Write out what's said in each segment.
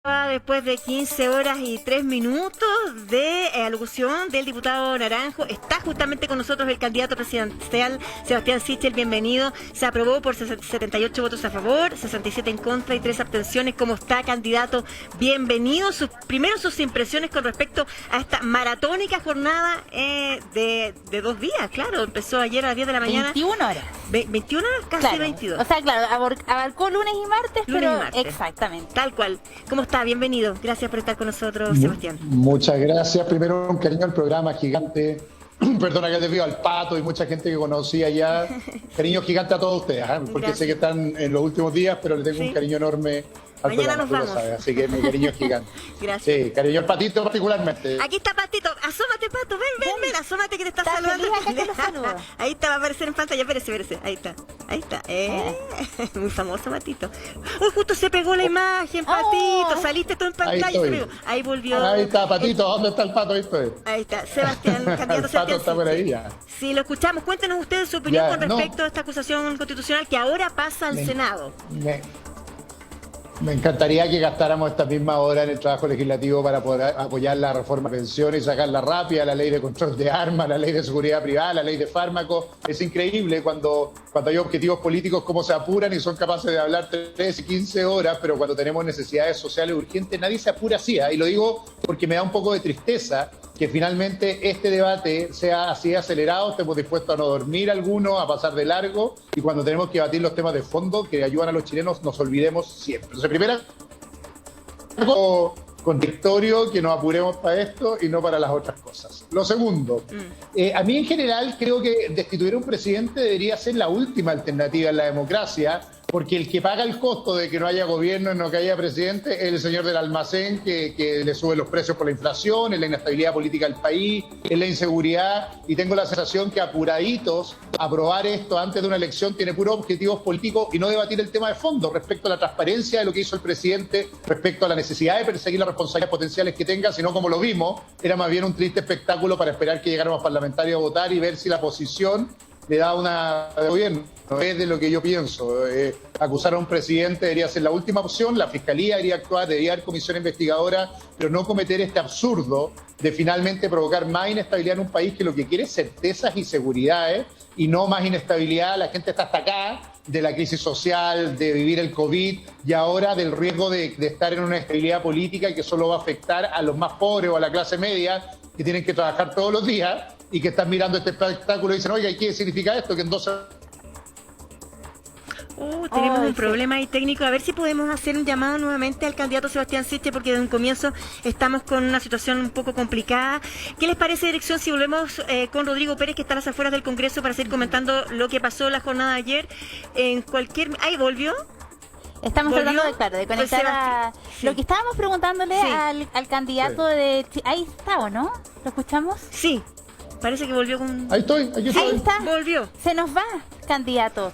Después de 15 horas y 3 minutos de alocución del diputado Naranjo, está justamente con nosotros el candidato presidencial Sebastián Sichel. Bienvenido. Se aprobó por 78 votos a favor, 67 en contra y 3 abstenciones. ¿Cómo está, candidato? Bienvenido. Primero sus impresiones con respecto a esta maratónica jornada de 2 días. Claro, empezó ayer a las 10 de la mañana. 21 horas. 21 horas, casi claro. 22. O sea, claro, abarcó lunes y martes, lunes pero y martes. Exactamente. Tal cual. ¿Cómo está? Bienvenido. Gracias por estar con nosotros, Sebastián. Muchas gracias. Primero, un cariño al programa gigante. Perdona que te pido al Pato y mucha gente que conocía ya. Cariño gigante a todos ustedes, porque Gracias. sé que están en los últimos días, pero le tengo un cariño enorme al Mañana programa, nos vamos. Sabes, así que mi cariño es gigante. Gracias. Sí, cariño al Patito particularmente. Aquí está Patito, asómate, Pato, ven, asómate que te está saludando. feliz acá que lo saluda. Ahí está, va a aparecer en pantalla, espérese, ahí está. Muy famoso, Patito. Uy, justo se pegó la imagen, Patito, saliste tú en pantalla, se pegó. Ahí volvió. Ahí está, Patito, ¿dónde está el Pato? Ahí estoy. Ahí está, Sebastián, candidato El Pato Sebastián está por ahí Sichel. ya. Sí, lo escuchamos. Cuéntenos ustedes su opinión Ya, con respecto a esta acusación constitucional que ahora pasa al Senado. Me encantaría que gastáramos esta misma hora en el trabajo legislativo para poder apoyar la reforma de pensiones y sacarla rápida, la ley de control de armas, la ley de seguridad privada, la ley de fármacos. Es increíble cuando hay objetivos políticos cómo se apuran y son capaces de hablar 13 y 15 horas, pero cuando tenemos necesidades sociales urgentes nadie se apura así. Y lo digo porque me da un poco de tristeza que finalmente este debate sea así acelerado, estemos dispuestos a no dormir algunos, a pasar de largo, y cuando tenemos que debatir los temas de fondo que ayudan a los chilenos nos olvidemos siempre. Entonces, primero, contradictorio que nos apuremos para esto y no para las otras cosas. Lo segundo, a mí en general creo que destituir a un presidente debería ser la última alternativa en la democracia, porque el que paga el costo de que no haya gobierno y no que haya presidente es el señor del almacén que le sube los precios por la inflación, es la inestabilidad política del país, es la inseguridad, y tengo la sensación que apuraditos aprobar esto antes de una elección tiene puros objetivos políticos y no debatir el tema de fondo respecto a la transparencia de lo que hizo el presidente, respecto a la necesidad de perseguir las responsabilidades potenciales que tenga, sino como lo vimos, era más bien un triste espectáculo para esperar que llegáramos parlamentarios a votar y ver si la oposición le da una de gobierno. No es de lo que yo pienso. Acusar a un presidente debería ser la última opción, la Fiscalía debería actuar, debería haber comisión investigadora, pero no cometer este absurdo de finalmente provocar más inestabilidad en un país que lo que quiere es certezas y seguridades y no más inestabilidad. La gente está hasta acá de la crisis social, de vivir el COVID y ahora del riesgo de estar en una estabilidad política que solo va a afectar a los más pobres o a la clase media que tienen que trabajar todos los días y que están mirando este espectáculo y dicen, oiga, ¿y qué significa esto? Que en 12... Tenemos un problema ahí técnico. A ver si podemos hacer un llamado nuevamente al candidato Sebastián Sichel, porque desde un comienzo estamos con una situación un poco complicada. ¿Qué les parece, dirección, si volvemos con Rodrigo Pérez, que está a las afueras del Congreso, para seguir comentando lo que pasó la jornada de ayer? ¿Ahí volvió? Estamos ¿Volvió? tratando de conectar a... Sí. Lo que estábamos preguntándole al candidato de... Ahí está, ¿o no? ¿Lo escuchamos? Sí, parece que volvió con... Ahí estoy, aquí estoy. Ahí está. Volvió. Se nos va, candidato.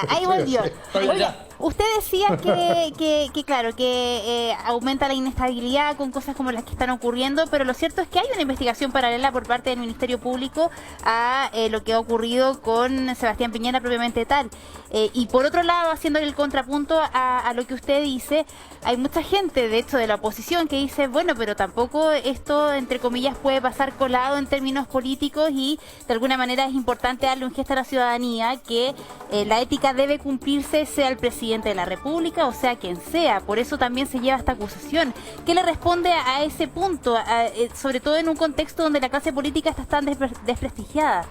Ahí volvió. Estoy Oiga, ya. usted decía que claro, que aumenta la inestabilidad con cosas como las que están ocurriendo, pero lo cierto es que hay una investigación paralela por parte del Ministerio Público a lo que ha ocurrido con Sebastián Piñera propiamente tal. Y por otro lado, haciendo el contrapunto a lo que usted dice, hay mucha gente, de hecho, de la oposición que dice, bueno, pero tampoco esto, entre comillas, puede pasar colado en términos políticos y de alguna manera es importante darle un gesto a la ciudadanía que la ética debe cumplirse, sea el presidente de la República o sea quien sea. Por eso también se lleva esta acusación. ¿Qué le responde a ese punto, sobre todo en un contexto donde la clase política está tan desprestigiada?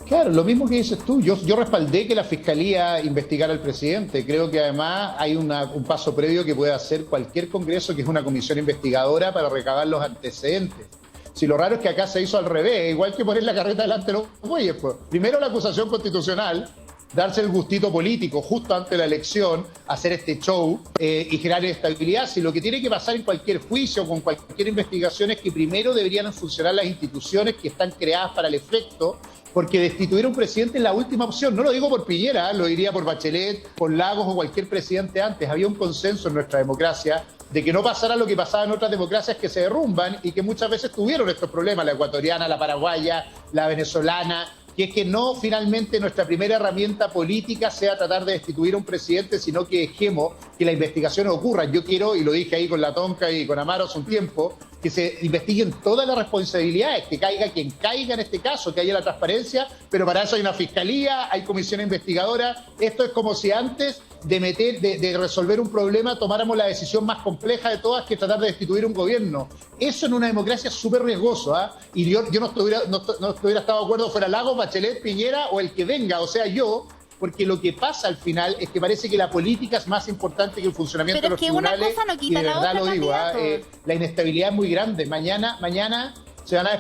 Claro, lo mismo que dices tú. Yo respaldé que la Fiscalía investigara al presidente. Creo que además hay un paso previo que puede hacer cualquier Congreso, que es una comisión investigadora para recabar los antecedentes. Si lo raro es que acá se hizo al revés, igual que poner la carreta delante de los bueyes. Pues. Primero la acusación constitucional, darse el gustito político justo antes de la elección, hacer este show y generar estabilidad. Si lo que tiene que pasar en cualquier juicio, con cualquier investigación, es que primero deberían funcionar las instituciones que están creadas para el efecto, porque destituir a un presidente es la última opción. No lo digo por Piñera, lo diría por Bachelet, por Lagos o cualquier presidente antes. Había un consenso en nuestra democracia de que no pasara lo que pasaba en otras democracias que se derrumban y que muchas veces tuvieron estos problemas, la ecuatoriana, la paraguaya, la venezolana, que es que no finalmente nuestra primera herramienta política sea tratar de destituir a un presidente, sino que dejemos que las investigaciones ocurran. Yo quiero, y lo dije ahí con la Tonka y con Amaro hace un tiempo, que se investiguen todas las responsabilidades, que caiga quien caiga en este caso, que haya la transparencia, pero para eso hay una fiscalía, hay comisión investigadora. Esto es como si antes de resolver un problema tomáramos la decisión más compleja de todas, que es tratar de destituir un gobierno. Eso en una democracia es súper riesgoso, y yo no estuviera estado de acuerdo fuera Lagos, Bachelet, Piñera o el que venga, o sea, yo, porque lo que pasa al final es que parece que la política es más importante que el funcionamiento de los tribunales. Una cosa no quita y de la verdad otra, lo digo, candidato. la inestabilidad es muy grande. Mañana se van a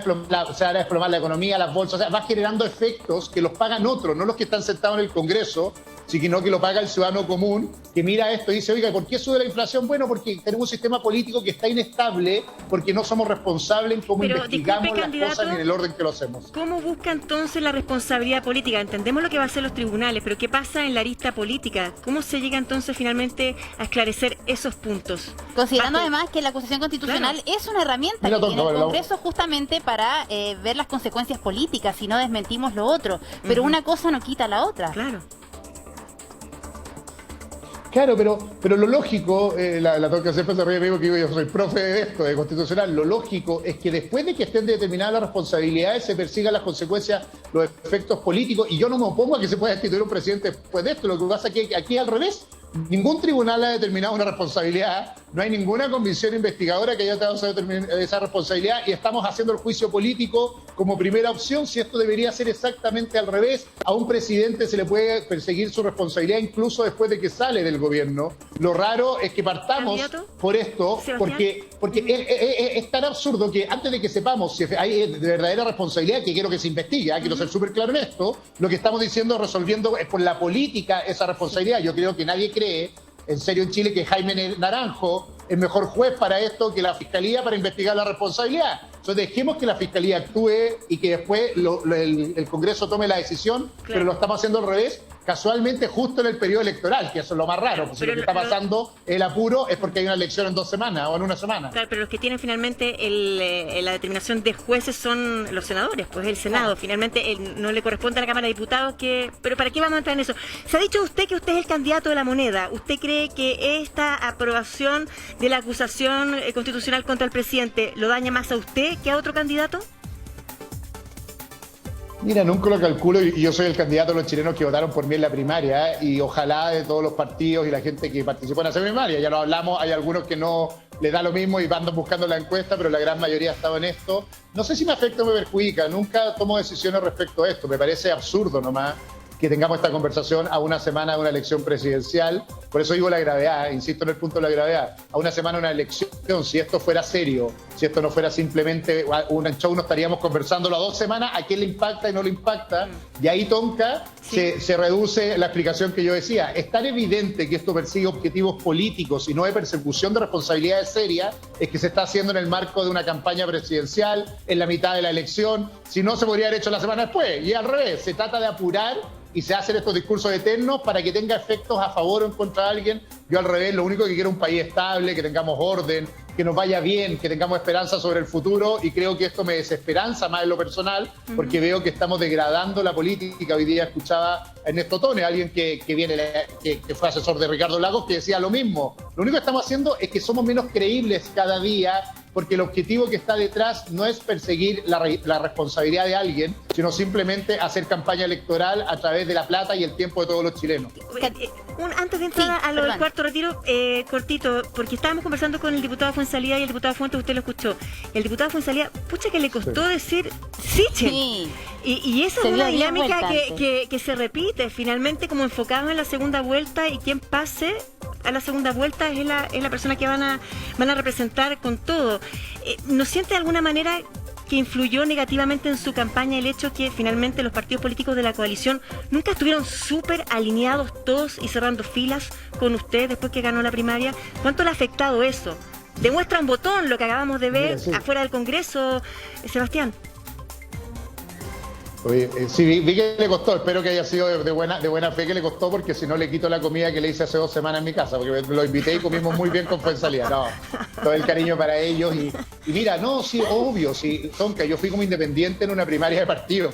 desplomar la economía, las bolsas, o sea, va generando efectos que los pagan otros, no los que están sentados en el Congreso, sino que lo paga el ciudadano común, que mira esto y dice, oiga, ¿por qué sube la inflación? Bueno, porque tenemos un sistema político que está inestable, porque no somos responsables en cómo investigamos las cosas ni en el orden que lo hacemos. ¿Cómo busca entonces la responsabilidad política? Entendemos lo que va a hacer los tribunales, pero ¿qué pasa en la arista política? ¿Cómo se llega entonces finalmente a esclarecer esos puntos? Considerando además que la acusación constitucional es una herramienta que tiene el Congreso justamente para ver las consecuencias políticas, si no desmentimos lo otro. Pero una cosa no quita la otra. Claro. Claro, pero lo lógico, la Tonka siempre se ríe, amigo, que yo soy profe de esto, de constitucional, lo lógico es que después de que estén determinadas las responsabilidades se persigan las consecuencias, los efectos políticos, y yo no me opongo a que se pueda destituir un presidente después de esto. Lo que pasa es que aquí es al revés. Ningún tribunal ha determinado una responsabilidad, no hay ninguna comisión investigadora que haya tratado de determinar esa responsabilidad, y estamos haciendo el juicio político como primera opción, si esto debería ser exactamente al revés. A un presidente se le puede perseguir su responsabilidad incluso después de que sale del gobierno. Lo raro es que partamos por esto, porque es tan absurdo que antes de que sepamos si hay de verdadera responsabilidad, que quiero que se investigue, quiero ser súper claro en esto, lo que estamos diciendo, resolviendo es por la política esa responsabilidad. Yo creo que nadie cree en serio en Chile que Jaime Naranjo es mejor juez para esto que la Fiscalía para investigar la responsabilidad. Entonces dejemos que la Fiscalía actúe y que después el Congreso tome la decisión, pero lo estamos haciendo al revés, casualmente justo en el periodo electoral, que eso es lo más raro, porque lo que está pasando, el apuro, es porque hay una elección en 2 semanas o en 1 semana. Claro, pero los que tienen finalmente la determinación de jueces son los senadores, pues el Senado. Finalmente no le corresponde a la Cámara de Diputados pero ¿para qué vamos a entrar en eso? Se ha dicho usted que usted es el candidato de la moneda. ¿Usted cree que esta aprobación de la acusación constitucional contra el presidente lo daña más a usted que a otro candidato? Mira, nunca lo calculo, y yo soy el candidato de los chilenos que votaron por mí en la primaria, y ojalá de todos los partidos y la gente que participó en esa primaria, ya lo hablamos, hay algunos que no les da lo mismo y van buscando la encuesta, pero la gran mayoría ha estado en esto. No sé si me afecta o me perjudica, nunca tomo decisiones respecto a esto, me parece absurdo nomás que tengamos esta conversación a 1 semana de una elección presidencial. Por eso digo la gravedad, insisto en el punto de la gravedad. A 1 semana de una elección, si esto fuera serio, si esto no fuera simplemente un show, no estaríamos conversándolo a 2 semanas, a quién le impacta y no le impacta. Y ahí, Tonka, se reduce la explicación que yo decía. Es tan evidente que esto persigue objetivos políticos y no de persecución de responsabilidades serias, es que se está haciendo en el marco de una campaña presidencial, en la mitad de la elección. Si no, se podría haber hecho la semana después. Y al revés, se trata de apurar y se hacen estos discursos eternos para que tenga efectos a favor o en contra de alguien. Yo al revés, lo único que quiero es un país estable, que tengamos orden, que nos vaya bien, que tengamos esperanza sobre el futuro, y creo que esto me desesperanza más en lo personal, porque veo que estamos degradando la política. Hoy día escuchaba a Ernesto Tone, alguien que fue asesor de Ricardo Lagos, que decía lo mismo. Lo único que estamos haciendo es que somos menos creíbles cada día, porque el objetivo que está detrás no es perseguir la responsabilidad de alguien, sino simplemente hacer campaña electoral a través de la plata y el tiempo de todos los chilenos. Antes de entrar a lo del cuarto retiro, cortito, porque estábamos conversando con el diputado Fuenzalía y el diputado Fuentes, usted lo escuchó. El diputado Fuenzalía, pucha que le costó decir Sichel. Sí. Y esa es una dinámica que se repite, finalmente como enfocado en la segunda vuelta, y quien pase a la segunda vuelta es la persona que van a representar con todo. ¿No siente de alguna manera que influyó negativamente en su campaña el hecho que finalmente los partidos políticos de la coalición nunca estuvieron súper alineados todos y cerrando filas con usted después que ganó la primaria? ¿Cuánto le ha afectado eso? Demuestra un botón lo que acabamos de ver afuera del Congreso, Sebastián. Oye, sí, vi que le costó, espero que haya sido de buena fe que le costó, porque si no le quito la comida que le hice hace 2 semanas en mi casa, porque lo invité y comimos muy bien con Fuenzalía. No, todo el cariño para ellos. Y mira, no, sí, obvio, sí, Tonka, yo fui como independiente en una primaria de partido.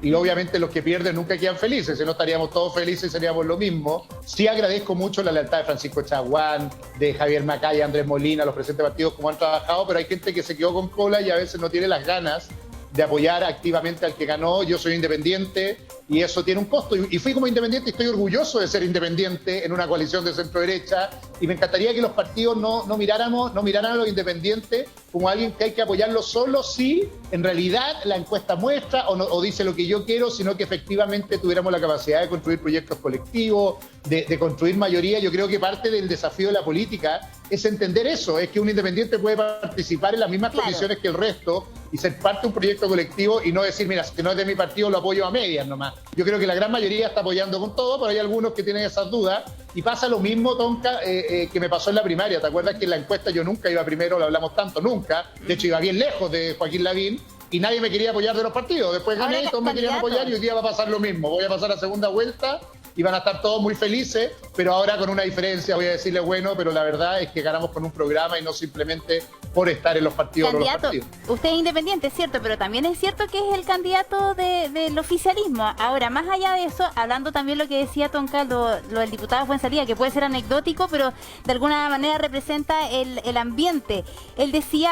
y obviamente los que pierden nunca quedan felices, si no estaríamos todos felices y seríamos lo mismo. Sí agradezco mucho la lealtad de Francisco Chaguán, de Javier Macaya, Andrés Molina, los presidentes de partidos, como han trabajado, pero hay gente que se quedó con cola y a veces no tiene las ganas de apoyar activamente al que ganó. Yo soy independiente y eso tiene un costo. Y fui como independiente y estoy orgulloso de ser independiente en una coalición de centro-derecha. Y me encantaría que los partidos no miraran a los independientes como alguien que hay que apoyarlo solo si en realidad la encuesta muestra o dice lo que yo quiero, sino que efectivamente tuviéramos la capacidad de construir proyectos colectivos, de construir mayoría. Yo creo que parte del desafío de la política es entender eso, es que un independiente puede participar en las mismas condiciones que el resto y ser parte de un proyecto colectivo y no decir, mira, que no es de mi partido, lo apoyo a medias nomás. Yo creo que la gran mayoría está apoyando con todo, pero hay algunos que tienen esas dudas y pasa lo mismo, Tonka, que me pasó en la primaria. ¿Te acuerdas que en la encuesta yo nunca iba primero, lo hablamos tanto, nunca? De hecho, iba bien lejos de Joaquín Lavín y nadie me quería apoyar de los partidos. Después gané y todos me querían apoyar y hoy día va a pasar lo mismo. Voy a pasar a segunda vuelta y van a estar todos muy felices, pero ahora con una diferencia, voy a decirle, bueno, pero la verdad es que ganamos con un programa y no simplemente por estar en los partidos. Candidato, o los partidos. Usted es independiente, es cierto, pero también es cierto que es el candidato del oficialismo. Ahora, más allá de eso, hablando también lo que decía Tonka, lo del diputado Fuenzalía, que puede ser anecdótico, pero de alguna manera representa el ambiente. Él decía,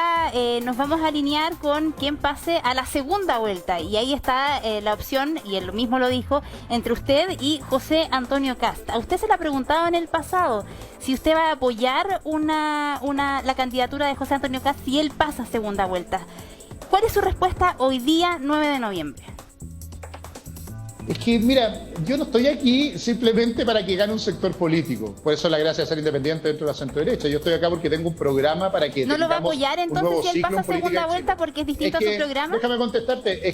nos vamos a alinear con quien pase a la segunda vuelta, y ahí está la opción, y él mismo lo dijo, entre usted y José Antonio Kast. A usted se le ha preguntado en el pasado si usted va a apoyar la candidatura de José Antonio Kast si él pasa a segunda vuelta. ¿Cuál es su respuesta hoy día, 9 de noviembre? Es que, mira, yo no estoy aquí simplemente para que gane un sector político. Por eso la gracia de ser independiente dentro de la centro-derecha. Yo estoy acá porque tengo un programa para que ¿No lo va a apoyar entonces si él pasa a segunda vuelta porque es distinto a su programa? Déjame contestarte,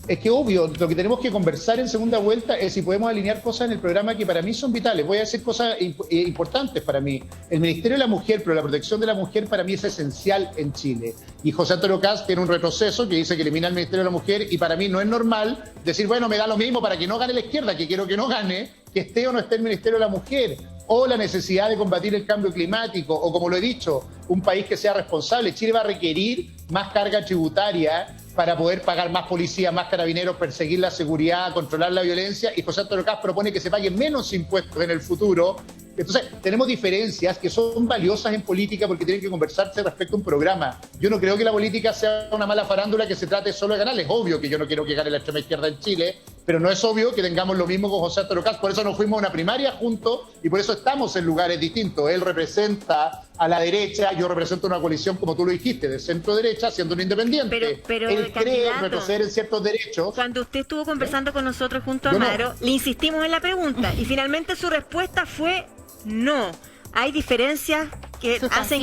es que obvio, lo que tenemos que conversar en segunda vuelta es si podemos alinear cosas en el programa que para mí son vitales. Voy a decir cosas importantes para mí. El Ministerio de la Mujer, pero la protección de la mujer para mí es esencial en Chile. Y José Antonio Kast tiene un retroceso que dice que elimina el Ministerio de la Mujer y para mí no es normal decir, bueno, me da lo mismo para que no gane la izquierda, que quiero que no gane, que esté o no esté el Ministerio de la Mujer. O la necesidad de combatir el cambio climático, o como lo he dicho, un país que sea responsable. Chile va a requerir más carga tributaria para poder pagar más policía, más carabineros, perseguir la seguridad, controlar la violencia, y José Antonio Kast propone que se paguen menos impuestos en el futuro. Entonces, tenemos diferencias que son valiosas en política porque tienen que conversarse respecto a un programa. Yo no creo que la política sea una mala farándula que se trate solo de ganar. Es obvio que yo no quiero que gane la extrema izquierda en Chile, pero no es obvio que tengamos lo mismo con José Antonio Kast. Por eso nos fuimos a una primaria juntos y por eso estamos en lugares distintos. Él representa a la derecha, yo represento una coalición, como tú lo dijiste, de centro-derecha, siendo un independiente. Pero él cree retroceder en ciertos derechos. Cuando usted estuvo conversando con nosotros junto a Amaro, le insistimos en la pregunta y finalmente su respuesta fue no. Hay diferencias que hacen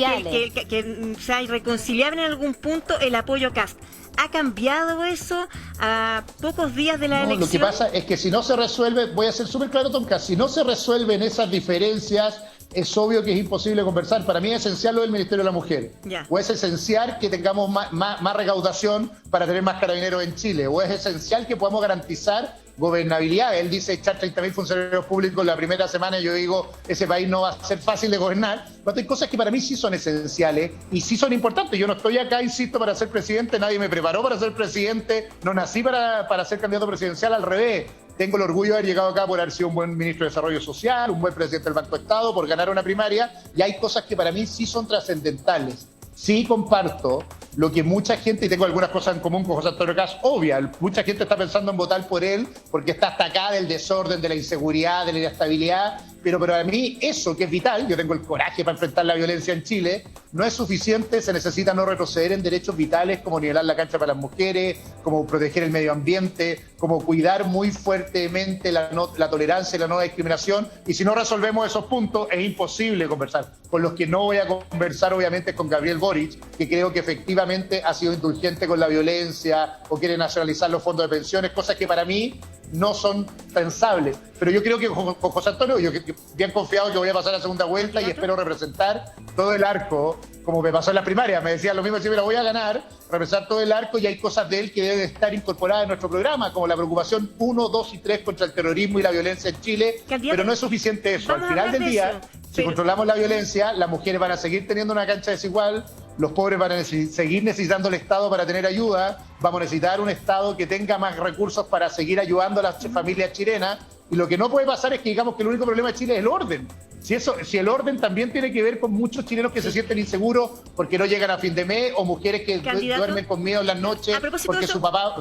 que sea irreconciliable en algún punto el apoyo a Kast. ¿Ha cambiado eso a pocos días de la elección? Lo que pasa es que si no se resuelve, voy a ser súper claro, Tonka, si no se resuelven esas diferencias, es obvio que es imposible conversar. Para mí es esencial lo del Ministerio de la Mujer. O es esencial que tengamos más recaudación para tener más carabineros en Chile. O es esencial que podamos garantizar gobernabilidad. Él dice echar 30.000 funcionarios públicos la primera semana y yo digo, ese país no va a ser fácil de gobernar. Pero hay cosas que para mí sí son esenciales y sí son importantes. Yo no estoy acá, insisto, para ser presidente. Nadie me preparó para ser presidente. No nací para ser candidato presidencial, al revés. Tengo el orgullo de haber llegado acá por haber sido un buen ministro de Desarrollo Social, un buen presidente del Banco de Estado, por ganar una primaria, y hay cosas que para mí sí son trascendentales. Sí comparto lo que mucha gente, y tengo algunas cosas en común con José Antonio Kast, obvia, mucha gente está pensando en votar por él porque está hasta acá del desorden, de la inseguridad, de la inestabilidad, pero para mí eso que es vital, yo tengo el coraje para enfrentar la violencia en Chile, no es suficiente, se necesita no retroceder en derechos vitales como nivelar la cancha para las mujeres, como proteger el medio ambiente, como cuidar muy fuertemente la tolerancia y la no discriminación, y si no resolvemos esos puntos es imposible conversar. Con los que no voy a conversar obviamente es con Gabriel Boric, que creo que efectivamente ha sido indulgente con la violencia o quiere nacionalizar los fondos de pensiones, cosas que para mí no son pensables. Pero yo creo que con José Antonio, yo bien confiado que voy a pasar a la segunda vuelta y espero representar todo el arco, como me pasó en la primaria. Me decían lo mismo, si me la voy a ganar, representar todo el arco, y hay cosas de él que deben estar incorporadas en nuestro programa, como la preocupación 1, 2 y 3 contra el terrorismo y la violencia en Chile. Pero no es suficiente eso. Al final del día, Si controlamos la violencia, las mujeres van a seguir teniendo una cancha desigual, los pobres van a seguir necesitando el Estado para tener ayuda, vamos a necesitar un Estado que tenga más recursos para seguir ayudando a las familias chilenas, y lo que no puede pasar es que digamos que el único problema de Chile es el orden. Si el orden también tiene que ver con muchos chilenos que se sienten inseguros porque no llegan a fin de mes, o mujeres que duermen con miedo en las noches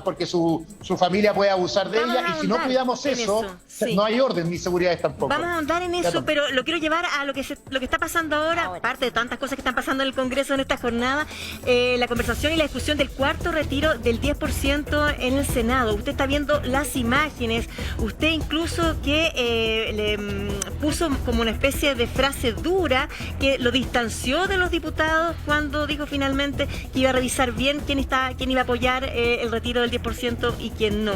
porque su familia puede abusar de ella, y si no cuidamos eso, no hay orden ni seguridad tampoco. Vamos a andar en eso, pero lo quiero llevar a lo que está pasando ahora, aparte de tantas cosas que están pasando en el Congreso en esta jornada, la conversación y la discusión del cuarto retiro del 10% en el Senado. Usted está viendo las imágenes, usted incluso que le puso como una especie de frase dura que lo distanció de los diputados cuando dijo finalmente que iba a revisar bien quién iba a apoyar el retiro del 10% y quién no.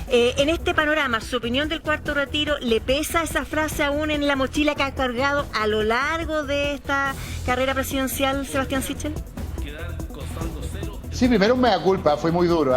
En este panorama, ¿su opinión del cuarto retiro le pesa esa frase aún en la mochila que ha cargado a lo largo de esta carrera presidencial, Sebastián Sichel? Sí, primero un mea culpa, fue muy duro,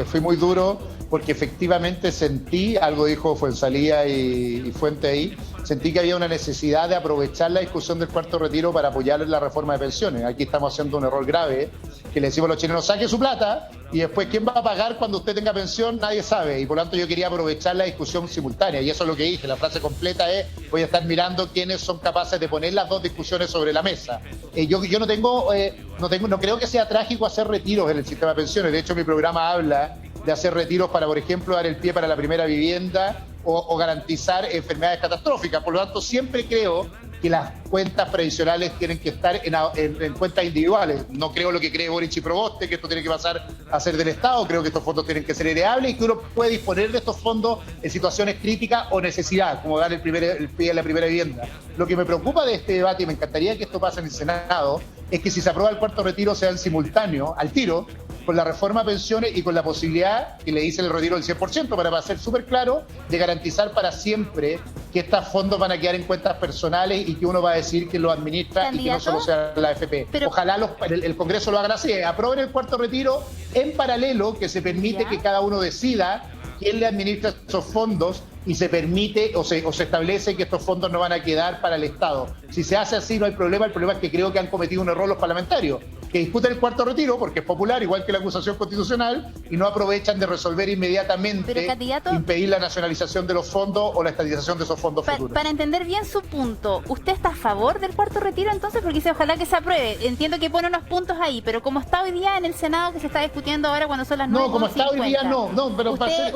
fui muy duro porque efectivamente sentí, algo dijo Fuenzalía y Fuente ahí, sentí que había una necesidad de aprovechar la discusión del cuarto retiro para apoyar la reforma de pensiones. Aquí estamos haciendo un error grave, que le decimos a los chilenos, saque su plata, y después quién va a pagar cuando usted tenga pensión, nadie sabe, y por lo tanto yo quería aprovechar la discusión simultánea, y eso es lo que dije, la frase completa es, voy a estar mirando quiénes son capaces de poner las dos discusiones sobre la mesa. Yo no creo que sea trágico hacer retiros en el sistema de pensiones, de hecho mi programa habla de hacer retiros para, por ejemplo, dar el pie para la primera vivienda o garantizar enfermedades catastróficas. Por lo tanto, siempre creo que las cuentas previsionales tienen que estar en cuentas individuales. No creo lo que cree Boric y Proboste, que esto tiene que pasar a ser del Estado. Creo que estos fondos tienen que ser heredables y que uno puede disponer de estos fondos en situaciones críticas o necesidad, como dar el pie a la primera vivienda. Lo que me preocupa de este debate, y me encantaría que esto pase en el Senado, es que si se aprueba el cuarto retiro sea en simultáneo, al tiro, con la reforma a pensiones y con la posibilidad, que le dice el retiro del 100%, para ser súper claro, de garantizar para siempre que estos fondos van a quedar en cuentas personales y que uno va a decir que lo administra ¿Candidato? Y que no solo sea la AFP. Pero ojalá el Congreso lo haga así, aprueben el cuarto retiro en paralelo, que se permite que cada uno decida quién le administra esos fondos y se permite o se establece que estos fondos no van a quedar para el Estado. Si se hace así no hay problema, el problema es que creo que han cometido un error los parlamentarios, que discuten el cuarto retiro porque es popular, igual que la acusación constitucional, y no aprovechan de resolver inmediatamente impedir la nacionalización de los fondos o la estatización de esos fondos futuros. Para entender bien su punto, ¿usted está a favor del cuarto retiro entonces? Porque dice ojalá que se apruebe. Entiendo que pone unos puntos ahí, pero como está hoy día en el Senado, que se está discutiendo ahora cuando son las 9:50. No, como está hoy día no, pero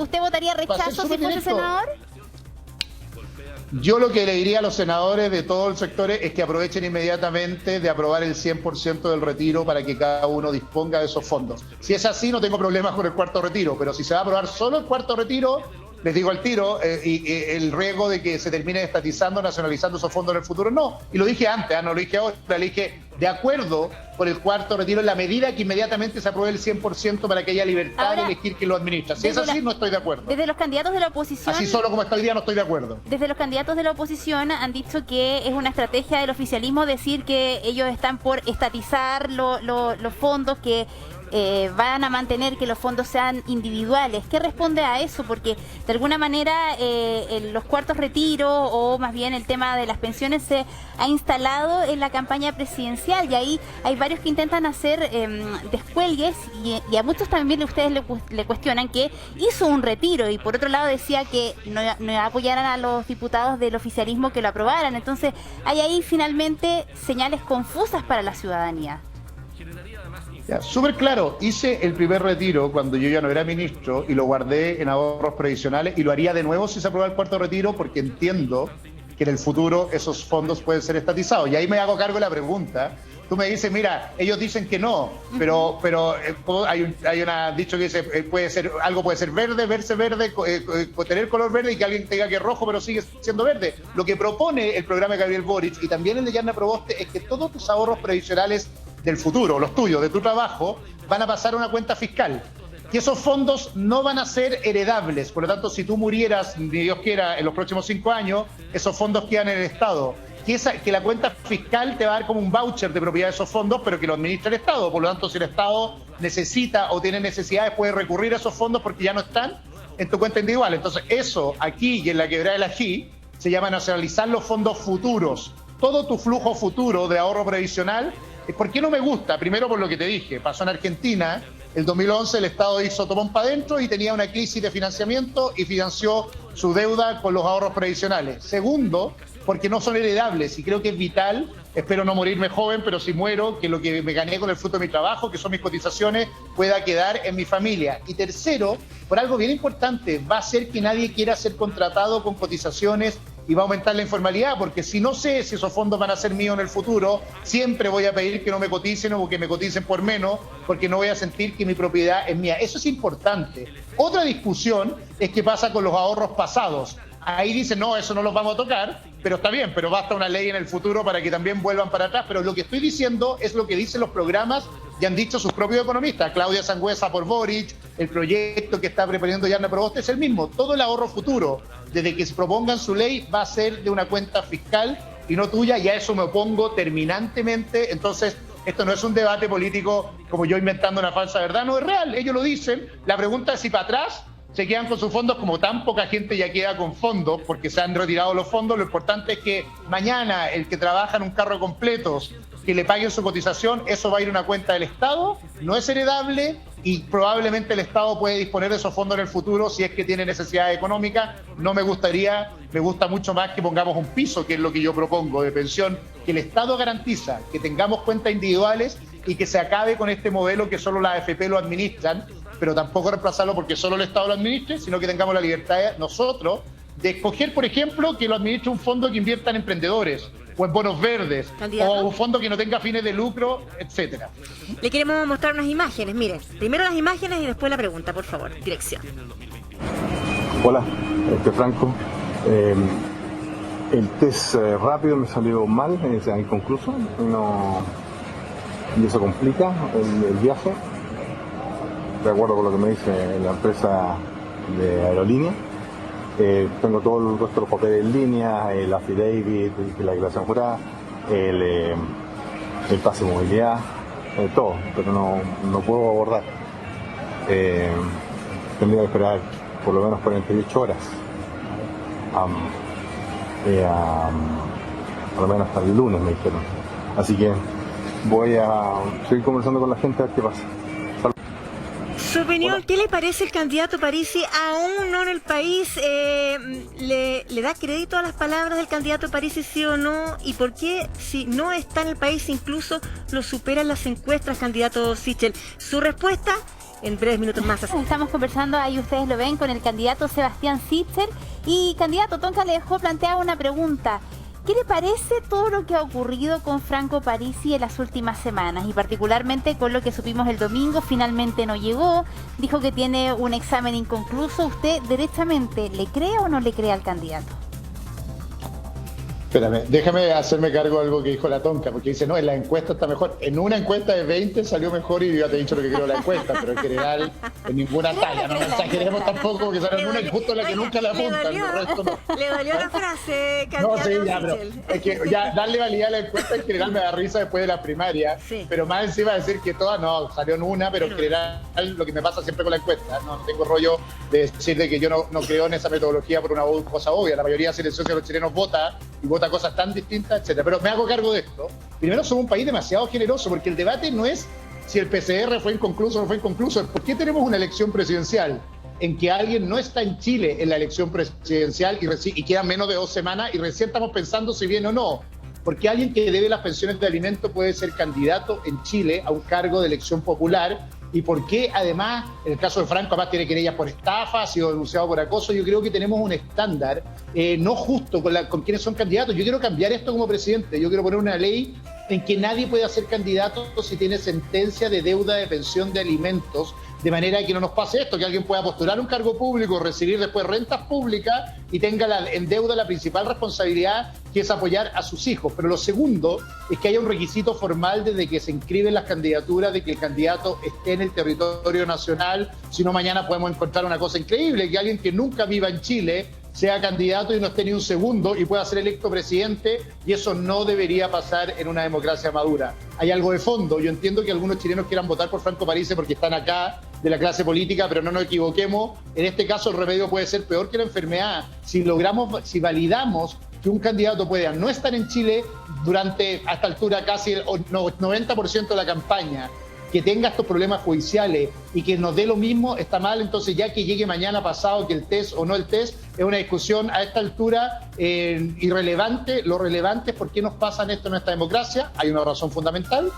¿Usted votaría rechazo si fuese senador? Yo lo que le diría a los senadores de todos los sectores es que aprovechen inmediatamente de aprobar el 100% del retiro para que cada uno disponga de esos fondos. Si es así, no tengo problemas con el cuarto retiro, pero si se va a aprobar solo el cuarto retiro, les digo al tiro, el riesgo de que se termine estatizando, nacionalizando esos fondos en el futuro, no. Y lo dije antes, no lo dije ahora, le dije de acuerdo con el cuarto retiro en la medida que inmediatamente se apruebe el 100% para que haya libertad de elegir quién lo administra. Si es así, no estoy de acuerdo. Desde los candidatos de la oposición... Así solo como está hoy día no estoy de acuerdo. Desde los candidatos de la oposición han dicho que es una estrategia del oficialismo decir que ellos están por estatizar los fondos, que van a mantener que los fondos sean individuales. ¿Qué responde a eso? Porque de alguna manera los cuartos retiros o más bien el tema de las pensiones se ha instalado en la campaña presidencial y ahí hay varios que intentan hacer descuelgues y a muchos también ustedes le cuestionan que hizo un retiro y por otro lado decía que no apoyaran a los diputados del oficialismo que lo aprobaran. Entonces hay ahí finalmente señales confusas para la ciudadanía. Súper claro, hice el primer retiro cuando yo ya no era ministro y lo guardé en ahorros previsionales y lo haría de nuevo si se aprueba el cuarto retiro porque entiendo que en el futuro esos fondos pueden ser estatizados. Y ahí me hago cargo de la pregunta. Tú me dices, mira, ellos dicen que no, pero hay un dicho que dice, algo puede ser verde, verse verde, tener color verde y que alguien tenga que es rojo, pero sigue siendo verde. Lo que propone el programa de Gabriel Boric y también el de Yarna Proboste es que todos tus ahorros previsionales del futuro, los tuyos, de tu trabajo, van a pasar a una cuenta fiscal. Y esos fondos no van a ser heredables. Por lo tanto, si tú murieras, ni Dios quiera, en los próximos 5 años, esos fondos quedan en el Estado. Que la cuenta fiscal te va a dar como un voucher de propiedad de esos fondos, pero que lo administra el Estado. Por lo tanto, si el Estado necesita o tiene necesidades, puede recurrir a esos fondos porque ya no están en tu cuenta individual. Entonces, eso aquí y en la quebrada del Ají se llama nacionalizar los fondos futuros. Todo tu flujo futuro de ahorro previsional. ¿Por qué no me gusta? Primero por lo que te dije, pasó en Argentina, el 2011 el Estado hizo tomón para adentro y tenía una crisis de financiamiento y financió su deuda con los ahorros previsionales. Segundo, porque no son heredables y creo que es vital, espero no morirme joven, pero si muero, que lo que me gané con el fruto de mi trabajo, que son mis cotizaciones, pueda quedar en mi familia. Y tercero, por algo bien importante, va a ser que nadie quiera ser contratado con cotizaciones y va a aumentar la informalidad, porque si no sé si esos fondos van a ser míos en el futuro, siempre voy a pedir que no me coticen o que me coticen por menos, porque no voy a sentir que mi propiedad es mía. Eso es importante. Otra discusión es qué pasa con los ahorros pasados. Ahí dicen, no, eso no los vamos a tocar, pero está bien, pero basta una ley en el futuro para que también vuelvan para atrás. Pero lo que estoy diciendo es lo que dicen los programas y han dicho sus propios economistas. Claudia Sangüesa por Boric, el proyecto que está preparando Yarna Proboste es el mismo. Todo el ahorro futuro, desde que se propongan su ley, va a ser de una cuenta fiscal y no tuya, y a eso me opongo terminantemente. Entonces, esto no es un debate político como yo inventando una falsa verdad, no es real, ellos lo dicen. La pregunta es si para atrás se quedan con sus fondos, como tan poca gente ya queda con fondos porque se han retirado los fondos. Lo importante es que mañana el que trabaja en un carro completos, que le paguen su cotización, eso va a ir a una cuenta del Estado, no es heredable y probablemente el Estado puede disponer de esos fondos en el futuro si es que tiene necesidad económica. No me gustaría, me gusta mucho más que pongamos un piso, que es lo que yo propongo, de pensión, que el Estado garantiza, que tengamos cuentas individuales y que se acabe con este modelo que solo las AFP lo administran, pero tampoco reemplazarlo porque solo el Estado lo administre, sino que tengamos la libertad nosotros de escoger, por ejemplo, que lo administre un fondo que invierta en emprendedores o en bonos verdes, ¿Candidato? O un fondo que no tenga fines de lucro, etcétera. Le queremos mostrar unas imágenes, mire, primero las imágenes y después la pregunta, por favor, dirección. Hola, Franco. El test rápido me salió mal, es inconcluso, no, y eso complica el viaje, de acuerdo con lo que me dice la empresa de aerolínea. Tengo todo el resto de los papeles en línea, el affidavit, la declaración jurada, el pase de movilidad, todo, pero no puedo abordar. Tendría que esperar por lo menos 48 horas, por lo menos hasta el lunes me dijeron. Así que voy a seguir conversando con la gente a ver qué pasa. Su opinión, ¿qué le parece el candidato Parisi? Aún no en el país, ¿le da crédito a las palabras del candidato Parisi, sí o no? ¿Y por qué, si no está en el país, incluso lo superan las encuestas, candidato Sichel? Su respuesta en breves minutos más. Estamos conversando, ahí ustedes lo ven, con el candidato Sebastián Sichel. Y candidato, Tonka le dejó planteada una pregunta. ¿Qué le parece todo lo que ha ocurrido con Franco Parisi en las últimas semanas? Y particularmente con lo que supimos el domingo, finalmente no llegó, dijo que tiene un examen inconcluso. ¿Usted derechamente le cree o no le cree al candidato? Espérame, déjame hacerme cargo de algo que dijo la Tonka, porque dice, no, en la encuesta está mejor. En una encuesta de 20 salió mejor y yo ya te he dicho lo que creo de la encuesta, pero en general en ninguna talla, no exageremos tampoco, porque sale una y justo la que nunca la apuntan, el resto no. Le dolió la frase, No, candidato sí, ya, pero Sichel. es que ya darle validad a la encuesta en general me da risa después de la primaria, Sí. pero más encima decir que todas, no, salió en una, pero en general lo que me pasa siempre con la encuesta, no tengo rollo de decir de que yo no creo en esa metodología por una cosa obvia. La mayoría silenciosa de los chilenos vota y vota cosas tan distintas, etcétera. Pero me hago cargo de esto. Primero, somos un país demasiado generoso, porque el debate no es si el PCR fue inconcluso o no fue inconcluso. ¿Por qué tenemos una elección presidencial en que alguien no está en Chile en la elección presidencial y quedan menos de 2 semanas y recién estamos pensando si viene o no? Porque alguien que debe las pensiones de alimento puede ser candidato en Chile a un cargo de elección popular. ¿Y por qué, además, en el caso de Franco, además tiene querellas por estafa, ha sido denunciado por acoso? Yo creo que tenemos un estándar no justo con quienes son candidatos. Yo quiero cambiar esto como presidente. Yo quiero poner una ley en que nadie pueda ser candidato si tiene sentencia de deuda de pensión de alimentos, de manera que no nos pase esto, que alguien pueda postular un cargo público, recibir después rentas públicas y tenga en deuda la principal responsabilidad, que es apoyar a sus hijos. Pero lo segundo es que haya un requisito formal desde que se inscriben las candidaturas de que el candidato esté en el territorio nacional. Si no, mañana podemos encontrar una cosa increíble, que alguien que nunca viva en Chile sea candidato y no esté ni un segundo y pueda ser electo presidente, y eso no debería pasar en una democracia madura. Hay algo de fondo. Yo entiendo que algunos chilenos quieran votar por Franco Parisi porque están acá de la clase política, pero no nos equivoquemos, en este caso el remedio puede ser peor que la enfermedad. Si validamos que un candidato pueda no estar en Chile durante, a esta altura, casi el 90% de la campaña, que tenga estos problemas judiciales y que nos dé lo mismo, está mal. Entonces, ya que llegue mañana pasado, que el test o no el test, es una discusión a esta altura irrelevante. Lo relevante es por qué nos pasan esto en nuestra democracia. Hay una razón fundamental.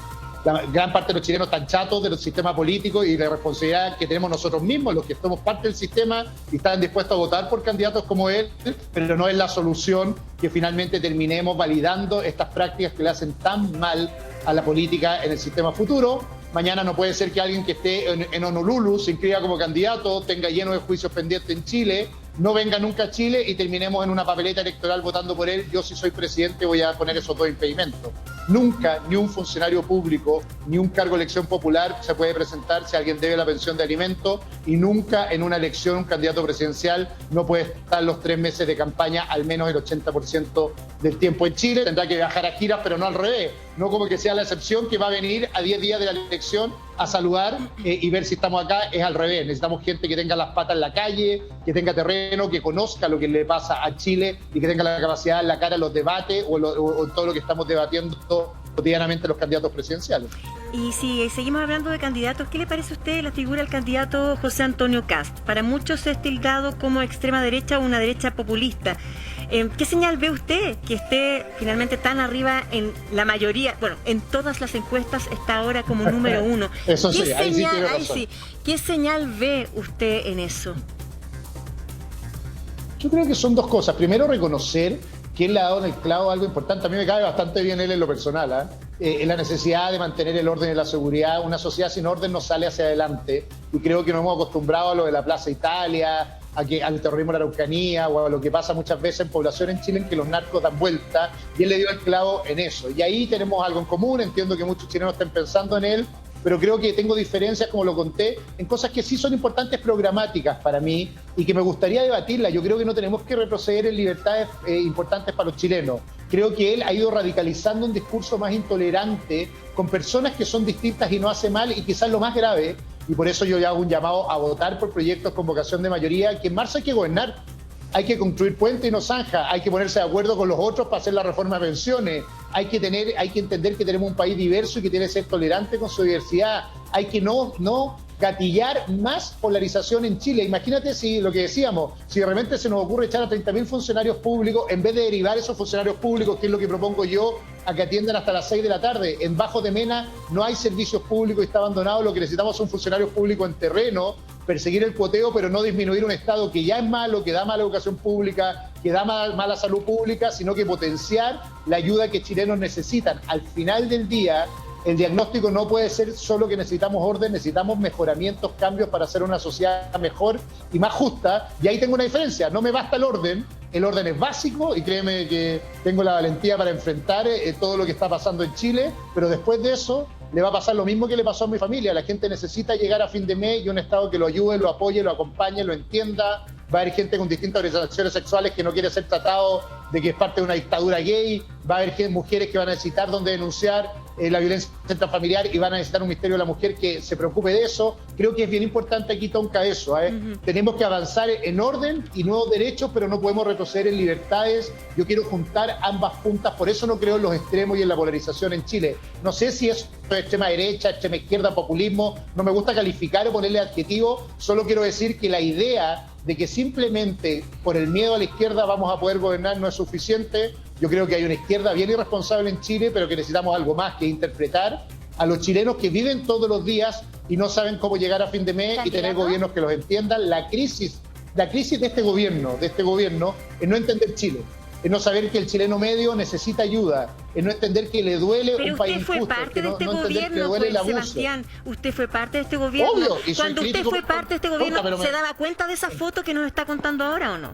La gran parte de los chilenos están chatos del sistema político y de la responsabilidad que tenemos nosotros mismos, los que somos parte del sistema, y están dispuestos a votar por candidatos como él, pero no es la solución que finalmente terminemos validando estas prácticas que le hacen tan mal a la política en el sistema futuro. Mañana no puede ser que alguien que esté en Honolulu se inscriba como candidato, tenga lleno de juicios pendientes en Chile, no venga nunca a Chile y terminemos en una papeleta electoral votando por él. Yo, si soy presidente, voy a poner esos dos impedimentos. Nunca ni un funcionario público ni un cargo de elección popular se puede presentar si alguien debe la pensión de alimentos, y nunca en una elección un candidato presidencial no puede estar los 3 meses de campaña al menos el 80% del tiempo en Chile. Tendrá que viajar a giras, pero no al revés. No como que sea la excepción que va a venir a 10 días de la elección a saludar y ver si estamos acá. Es al revés. Necesitamos gente que tenga las patas en la calle, que tenga terreno, que conozca lo que le pasa a Chile y que tenga la capacidad en la cara en los debates o en todo lo que estamos debatiendo cotidianamente los candidatos presidenciales. Y si seguimos hablando de candidatos, ¿qué le parece a usted la figura del candidato José Antonio Kast? Para muchos es tildado como extrema derecha o una derecha populista. ¿Qué señal ve usted que esté finalmente tan arriba en la mayoría? Bueno, en todas las encuestas está ahora como número 1. Eso sí, ahí sí tiene razón. ¿Qué señal ve usted en eso? Yo creo que son dos cosas. Primero, reconocer que él le ha dado en el clavo algo importante. A mí me cae bastante bien él en lo personal, en la necesidad de mantener el orden y la seguridad. Una sociedad sin orden no sale hacia adelante, y creo que nos hemos acostumbrado a lo de la Plaza Italia, al terrorismo en la Araucanía, o a lo que pasa muchas veces en población en Chile, en que los narcos dan vuelta, y él le dio el clavo en eso. Y ahí tenemos algo en común. Entiendo que muchos chilenos estén pensando en él, pero creo que tengo diferencias, como lo conté, en cosas que sí son importantes programáticas para mí y que me gustaría debatirlas. Yo creo que no tenemos que retroceder en libertades importantes para los chilenos. Creo que él ha ido radicalizando un discurso más intolerante con personas que son distintas y no hace mal, y quizás lo más grave, y por eso yo ya hago un llamado a votar por proyectos con vocación de mayoría, que en marzo hay que gobernar. Hay que construir puentes y no zanjas, hay que ponerse de acuerdo con los otros para hacer la reforma de pensiones, hay que entender que tenemos un país diverso y que tiene que ser tolerante con su diversidad, hay que no gatillar más polarización en Chile. Imagínate si lo que decíamos, si de repente se nos ocurre echar a 30.000 funcionarios públicos, en vez de derivar esos funcionarios públicos, que es lo que propongo yo, a que atiendan hasta las 6 de la tarde. En Bajo de Mena no hay servicios públicos y está abandonado. Lo que necesitamos son funcionarios públicos en terreno, perseguir el cuoteo, pero no disminuir un Estado que ya es malo, que da mala educación pública, que da mala salud pública, sino que potenciar la ayuda que chilenos necesitan. Al final del día, el diagnóstico no puede ser solo que necesitamos orden, necesitamos mejoramientos, cambios para hacer una sociedad mejor y más justa. Y ahí tengo una diferencia, no me basta el orden es básico, y créeme que tengo la valentía para enfrentar todo lo que está pasando en Chile, pero después de eso le va a pasar lo mismo que le pasó a mi familia. La gente necesita llegar a fin de mes y un Estado que lo ayude, lo apoye, lo acompañe, lo entienda. Va a haber gente con distintas orientaciones sexuales que no quiere ser tratado de que es parte de una dictadura gay. Va a haber mujeres que van a necesitar donde denunciar la violencia intrafamiliar y van a necesitar un ministerio de la mujer que se preocupe de eso. Creo que es bien importante aquí, Tonka, eso. Tenemos que avanzar en orden y nuevos derechos, pero no podemos retroceder en libertades. Yo quiero juntar ambas puntas, por eso no creo en los extremos y en la polarización en Chile. No sé si es extrema derecha, extrema izquierda, populismo, no me gusta calificar o ponerle adjetivo, solo quiero decir que la idea de que simplemente por el miedo a la izquierda vamos a poder gobernar no es suficiente. Yo creo que hay una izquierda bien irresponsable en Chile, pero que necesitamos algo más, que interpretar a los chilenos que viven todos los días y no saben cómo llegar a fin de mes y tener gobiernos que los entiendan. La crisis de este gobierno es no entender Chile, es no saber que el chileno medio necesita ayuda, es no entender que le duele un país injusto. Pero usted fue parte de este gobierno, pues, Sebastián. Usted fue parte de este gobierno. Obvio, y cuando usted fue parte de este gobierno, pero ¿se daba cuenta de esa foto que nos está contando ahora o no?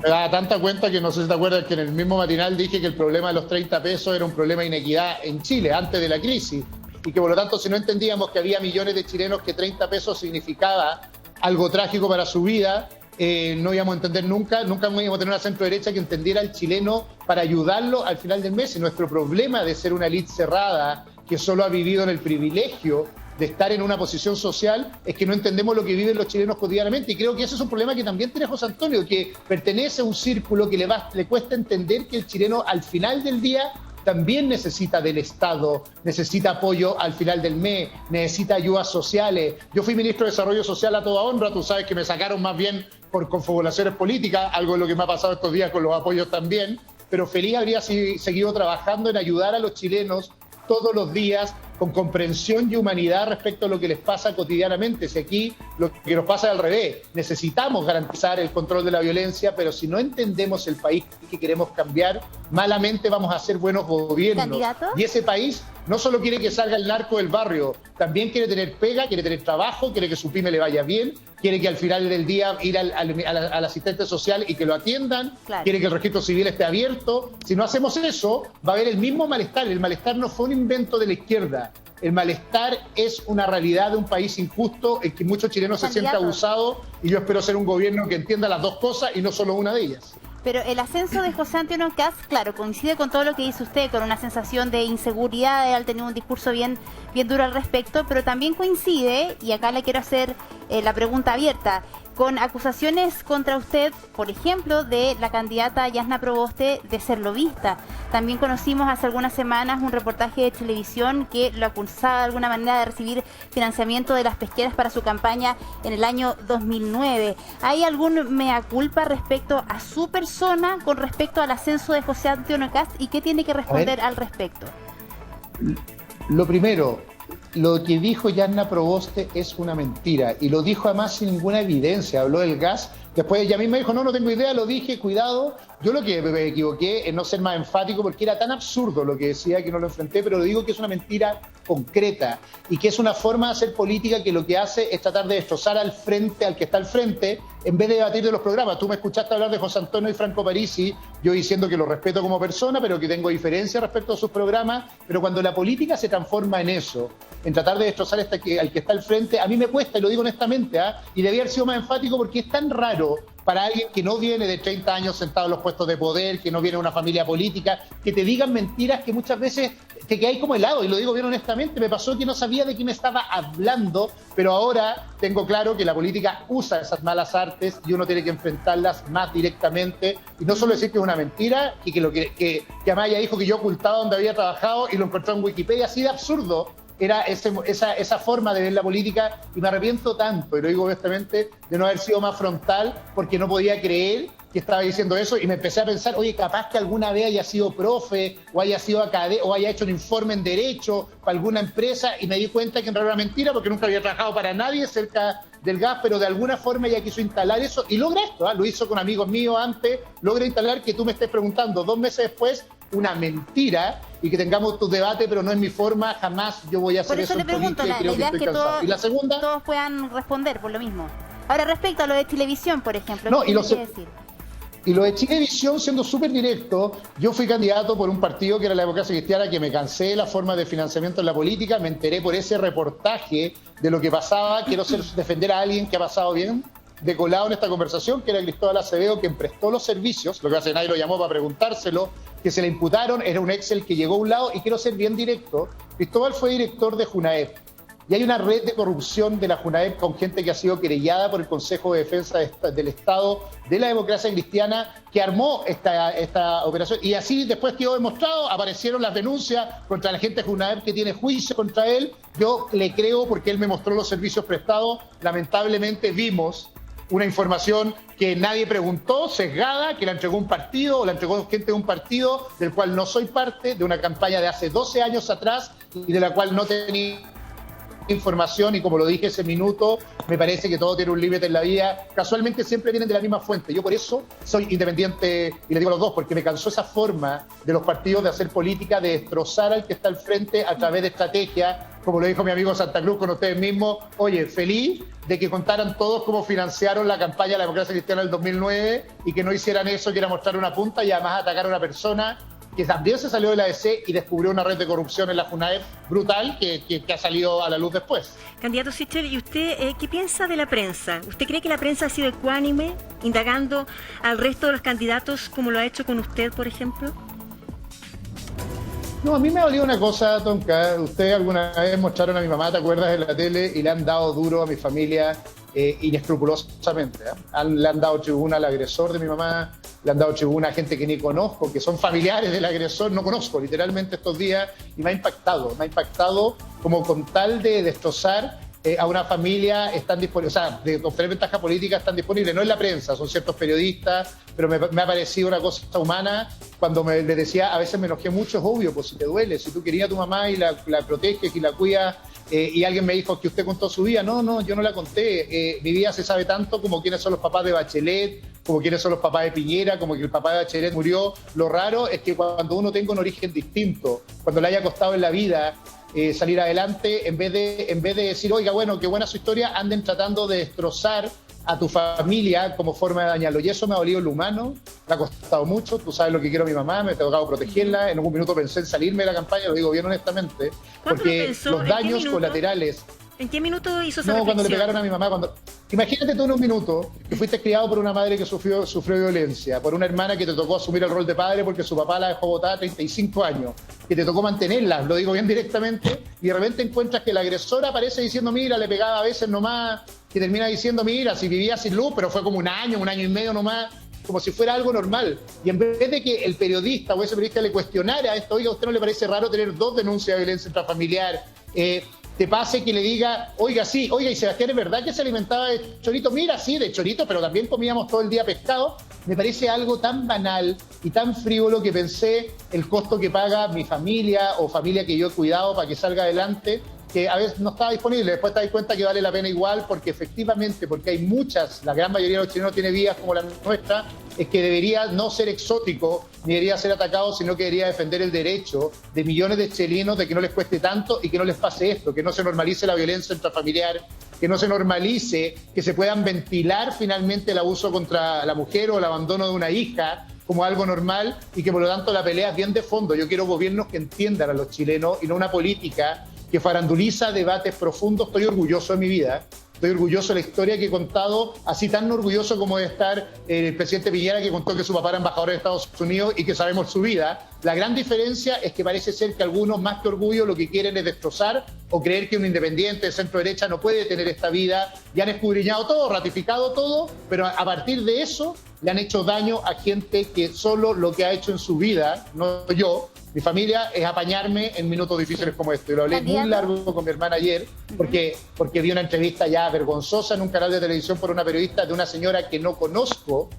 Me daba tanta cuenta que no sé si te acuerdas que en el mismo matinal dije que el problema de los 30 pesos era un problema de inequidad en Chile antes de la crisis, y que por lo tanto, si no entendíamos que había millones de chilenos que 30 pesos significaba algo trágico para su vida, no íbamos a entender nunca íbamos a tener una centro derecha que entendiera al chileno para ayudarlo al final del mes. Y nuestro problema de ser una élite cerrada que solo ha vivido en el privilegio de estar en una posición social es que no entendemos lo que viven los chilenos cotidianamente. Y creo que ese es un problema que también tiene José Antonio, que pertenece a un círculo que le cuesta entender que el chileno al final del día también necesita del Estado, necesita apoyo al final del mes, necesita ayudas sociales. Yo fui ministro de Desarrollo Social a toda honra, tú sabes que me sacaron más bien por confabulaciones políticas, algo de lo que me ha pasado estos días con los apoyos también, pero feliz habría seguido trabajando en ayudar a los chilenos todos los días con comprensión y humanidad respecto a lo que les pasa cotidianamente. Si aquí lo que nos pasa es al revés, necesitamos garantizar el control de la violencia, pero si no entendemos el país que queremos cambiar, malamente vamos a hacer buenos gobiernos. ¿Candidato? Y ese país no solo quiere que salga el narco del barrio, también quiere tener pega, quiere tener trabajo, quiere que su pyme le vaya bien, quiere que al final del día ir al asistente social y que lo atiendan, claro, quiere que el registro civil esté abierto. Si no hacemos eso, va a haber el mismo malestar. El malestar no fue un invento de la izquierda. El malestar es una realidad de un país injusto en que muchos chilenos se sienten abusados, y yo espero ser un gobierno que entienda las dos cosas y no solo una de ellas. Pero el ascenso de José Antonio Kast, claro, coincide con todo lo que dice usted, con una sensación de inseguridad, él tenía un discurso bien duro al respecto, pero también coincide, y acá le quiero hacer la pregunta abierta, con acusaciones contra usted, por ejemplo, de la candidata Yasna Proboste de ser lobista. También conocimos hace algunas semanas un reportaje de televisión que lo acusaba de alguna manera de recibir financiamiento de las pesqueras para su campaña en el año 2009. ¿Hay algún mea culpa respecto a su persona con respecto al ascenso de José Antonio Kast y qué tiene que responder al respecto? Lo primero, lo que dijo Yasna Proboste es una mentira, y lo dijo además sin ninguna evidencia. Habló del gas, después ella misma dijo, no tengo idea, lo dije, cuidado. Yo lo que me equivoqué en no ser más enfático, porque era tan absurdo lo que decía que no lo enfrenté, pero lo digo que es una mentira concreta y que es una forma de hacer política que lo que hace es tratar de destrozar al que está al frente, en vez de debatir de los programas. Tú me escuchaste hablar de José Antonio y Franco Parisi, yo diciendo que lo respeto como persona, pero que tengo diferencias respecto a sus programas. Pero cuando la política se transforma en eso, en tratar de destrozar al que está al frente, a mí me cuesta, y lo digo honestamente, y debía haber sido más enfático, porque es tan raro para alguien que no viene de 30 años sentado en los puestos de poder, que no viene de una familia política, que te digan mentiras que muchas veces te quedas como helado. Y lo digo bien honestamente, me pasó que no sabía de qué me estaba hablando, pero ahora tengo claro que la política usa esas malas artes y uno tiene que enfrentarlas más directamente, y no solo decir que es una mentira, y que Amaya dijo que yo ocultaba donde había trabajado y lo encontré en Wikipedia. Así de absurdo era esa forma de ver la política, y me arrepiento tanto, y lo digo honestamente, de no haber sido más frontal, porque no podía creer que estaba diciendo eso, y me empecé a pensar, oye, capaz que alguna vez haya sido profe, o haya sido académico, o haya hecho un informe en Derecho para alguna empresa, y me di cuenta que en realidad era mentira, porque nunca había trabajado para nadie cerca del gas, pero de alguna forma ella quiso instalar eso, y logra esto, lo hizo con amigos míos antes, logra instalar que tú me estés preguntando 2 meses después una mentira, y que tengamos tu debate, pero no es mi forma, jamás yo voy a hacer eso. Por eso le pregunto, la idea es que y la segunda, todos puedan responder por lo mismo. Ahora, respecto a lo de televisión, por ejemplo, no, ¿qué tiene que decir? Y lo de Chilevisión, siendo súper directo, yo fui candidato por un partido que era la Democracia Cristiana, que me cansé de la forma de financiamiento en la política, me enteré por ese reportaje de lo que pasaba. Quiero defender a alguien que ha pasado bien de colado en esta conversación, que era Cristóbal Acevedo, quien prestó los servicios, lo que hace nadie lo llamó para preguntárselo, que se le imputaron, era un Excel que llegó a un lado, y quiero ser bien directo, Cristóbal fue director de Junaep, y hay una red de corrupción de la Junaep con gente que ha sido querellada por el Consejo de Defensa del Estado de la Democracia Cristiana, que armó esta operación, y así después quedó demostrado, aparecieron las denuncias contra la gente de Junaep que tiene juicio contra él. Yo le creo porque él me mostró los servicios prestados. Lamentablemente vimos una información que nadie preguntó, sesgada, que la entregó un partido, o la entregó gente de un partido del cual no soy parte, de una campaña de hace 12 años atrás, y de la cual no tenía información, y como lo dije ese minuto, me parece que todo tiene un límite en la vida. Casualmente siempre vienen de la misma fuente. Yo por eso soy independiente, y le digo a los dos, porque me cansó esa forma de los partidos de hacer política, de destrozar al que está al frente a través de estrategias, como lo dijo mi amigo Santa Cruz con ustedes mismos. Oye, feliz de que contaran todos cómo financiaron la campaña de la Democracia Cristiana del 2009, y que no hicieran eso, que era mostrar una punta y además atacar a una persona que también se salió de la ADC y descubrió una red de corrupción en la Junaep brutal que ha salido a la luz después. Candidato Sichel, ¿y usted qué piensa de la prensa? ¿Usted cree que la prensa ha sido ecuánime, indagando al resto de los candidatos como lo ha hecho con usted, por ejemplo? No, a mí me dolió una cosa, Tonka. Ustedes alguna vez mostraron a mi mamá, ¿te acuerdas?, en la tele, y le han dado duro a mi familia inescrupulosamente. Le han dado tribuna al agresor de mi mamá, le han dado tribuna a gente que ni conozco, que son familiares del agresor, no conozco literalmente estos días, y me ha impactado como con tal de destrozar a una familia, están disponibles, o sea, de obtener ventaja política están disponibles, no en la prensa, son ciertos periodistas, pero me ha parecido una cosa humana cuando le decía, a veces me enojé mucho, es obvio, pues si te duele, si tú querías a tu mamá y la proteges y la cuidas, y alguien me dijo que usted contó su vida, no, yo no la conté, mi vida se sabe tanto como quiénes son los papás de Bachelet, como quiénes son los papás de Piñera, como que el papá de Bachelet murió. Lo raro es que cuando uno tenga un origen distinto, cuando le haya costado en la vida salir adelante, en vez de decir, oiga, bueno, qué buena su historia, anden tratando de destrozar a tu familia como forma de dañarlo. Y eso me ha dolido en lo humano, me ha costado mucho. Tú sabes lo que quiero a mi mamá, me ha tocado protegerla. En algún minuto pensé en salirme de la campaña, lo digo bien honestamente, porque los daños colaterales... ¿En qué minuto hizo esa reflexión? Cuando le pegaron a mi mamá. Imagínate tú en un minuto que fuiste criado por una madre que sufrió violencia, por una hermana que te tocó asumir el rol de padre porque su papá la dejó botada a 35 años, que te tocó mantenerla, lo digo bien directamente, y de repente encuentras que el agresor aparece diciendo, mira, le pegaba a veces nomás, que termina diciendo, mira, si vivía sin luz, pero fue como un año y medio nomás, como si fuera algo normal. Y en vez de que el periodista o ese periodista le cuestionara esto, oiga, ¿a usted no le parece raro tener 2 denuncias de violencia intrafamiliar? Te pase que le diga, oiga, sí, oiga, y Sebastián, ¿es verdad que se alimentaba de chorito? Mira, sí, de chorito, pero también comíamos todo el día pescado. Me parece algo tan banal y tan frívolo que pensé el costo que paga mi familia o familia que yo he cuidado para que salga adelante, que a veces no estaba disponible. Después te das cuenta que vale la pena igual, porque efectivamente, porque hay muchas, la gran mayoría de los chilenos tiene vidas como la nuestra, es que debería no ser exótico, ni debería ser atacado, sino que debería defender el derecho de millones de chilenos de que no les cueste tanto y que no les pase esto, que no se normalice la violencia intrafamiliar, que no se normalice, que se puedan ventilar finalmente el abuso contra la mujer o el abandono de una hija como algo normal, y que por lo tanto la pelea es bien de fondo. Yo quiero gobiernos que entiendan a los chilenos y no una política que faranduliza debates profundos. Estoy orgulloso de mi vida, estoy orgulloso de la historia que he contado, así tan orgulloso como de estar el presidente Piñera, que contó que su papá era embajador de Estados Unidos y que sabemos su vida. La gran diferencia es que parece ser que algunos, más que orgullo, lo que quieren es destrozar o creer que un independiente de centro derecha no puede tener esta vida. Ya han escudriñado todo, ratificado todo, pero a partir de eso le han hecho daño a gente que solo lo que ha hecho en su vida, no yo, mi familia, es apañarme en minutos difíciles como este. Lo hablé muy largo con mi hermana ayer, porque vi una entrevista ya vergonzosa en un canal de televisión por una periodista de una señora que no conozco